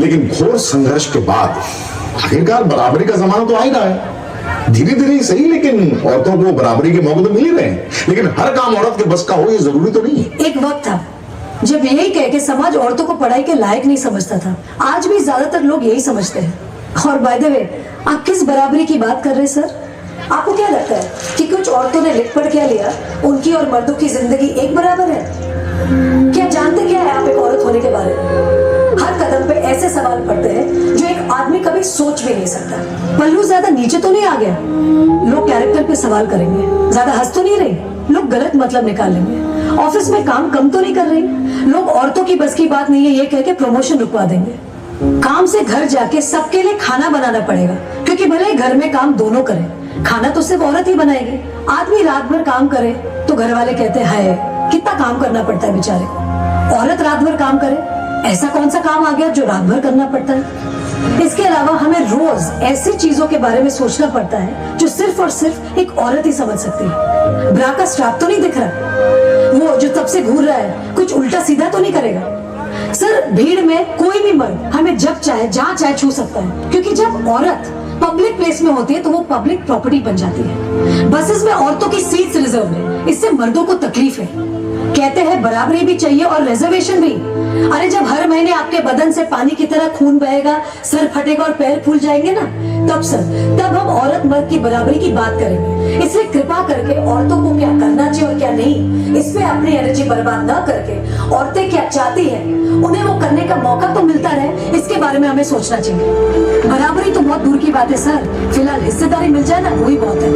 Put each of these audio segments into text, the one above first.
लेकिन घोर संघर्ष के बाद आखिरकार बराबरी का जमाना तो आ ही रहा है। धीरे धीरे ही सही, लेकिन औरतों को बराबरी के मौके तो मिल ही रहे हैं। लेकिन हर काम औरत के बस का हो ये जरूरी तो नहीं है। एक वक्त था जब यही कह के समाज औरतों को पढ़ाई के लायक नहीं समझता था। आज भी ज्यादातर लोग यही समझते हैं। और बाय द वे, आप किस बराबरी की बात कर रहे हैं सर? आपको क्या लगता है कि कुछ औरतों ने लिख पढ़ क्या लिया, उनकी और मर्दों की जिंदगी एक बराबर है? क्या जानते क्या है आप एक औरत होने के बारे में? हर कदम पे ऐसे सवाल पड़ते हैं जो एक आदमी कभी सोच भी नहीं सकता। पल्लू ज्यादा नीचे तो नहीं आ गया? लोग कैरेक्टर पे सवाल करेंगे। ज्यादा हंस तो नहीं रही? लोग गलत मतलब निकाल लेंगे। ऑफिस में काम कम तो नहीं कर रही? लोग औरतों की बस की बात नहीं है ये कह के प्रमोशन रुकवा देंगे। काम से घर जाके सबके लिए खाना बनाना पड़ेगा, क्योंकि भले ही घर में काम दोनों करें, खाना तो सिर्फ औरत ही बनाएगी। आदमी रात भर काम करे तो घर वाले कहते हैं हाय कितना काम करना पड़ता है बेचारे को। औरत रात भर काम करे, ऐसा कौन सा काम आ गया जो रात भर करना पड़ता है? इसके अलावा हमें रोज ऐसी चीजों के बारे में सोचना पड़ता है जो सिर्फ और सिर्फ एक औरत ही समझ सकती है। ब्रा का स्ट्रैप तो नहीं दिख रहा, वो जो तब से घूर रहा है कुछ उल्टा सीधा तो नहीं करेगा? सर, भीड़ में कोई भी मर्द हमें जब चाहे जहाँ चाहे छू सकता है, क्योंकि जब औरत पब्लिक प्लेस में होती है तो वो पब्लिक प्रॉपर्टी बन जाती है। बसेस में औरतों की सीट्स रिजर्व है, इससे मर्दों को तकलीफ है। कहते हैं बराबरी भी चाहिए और रिजर्वेशन भी। अरे जब हर महीने आपके बदन से पानी की तरह खून बहेगा, सर फटेगा और पैर फूल जाएंगे ना, तब हम औरत मर्द की बराबरी की बात करेंगे। इसलिए कृपा करके औरतों को क्या करना चाहिए और क्या नहीं, इस पे अपनी एनर्जी बर्बाद न करके औरतें क्या चाहती है उन्हें वो करने का मौका तो मिलता रहे, इसके बारे में हमें सोचना चाहिए। बराबरी तो बहुत दूर की बात है सर, फिलहाल हिस्सेदारी मिल जाए ना वही बहुत है।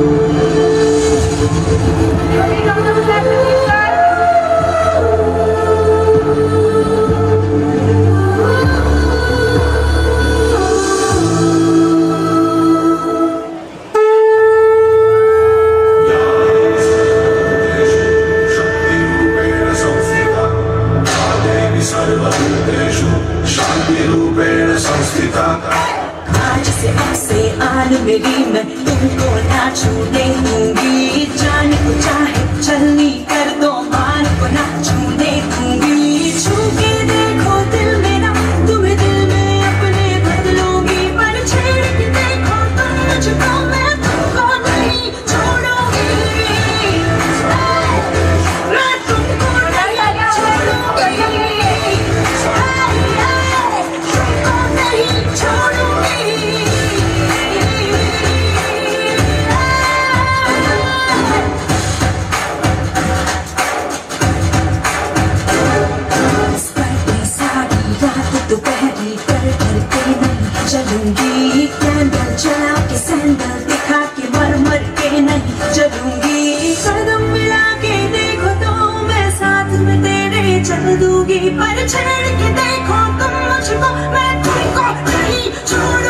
आज से अब से आन मेरी मैं तुमको ना छूने दूंगी। जाने को चाहे चलनी कर दो, मान को ना छूने दूंगी। छू के देखो दिल मेरा, तुम्हें दिल में अपने बदलूंगी। पर छेड़ के देखो तुम मुझको, मैं तुमको नहीं छोड़ूंगी। मैं तुमको नहीं छोड़ूंगी। दोपहरी कर के नहीं चलूंगी। कैंडल जला के सैंडल दिखा के मर के नहीं चलूंगी। कदम मिला के देखो तो मैं साथ में तेरे चल दूंगी। पर छेड़ के देखो तुम मुझको, मैं तुमको नहीं छोड़ूंगी।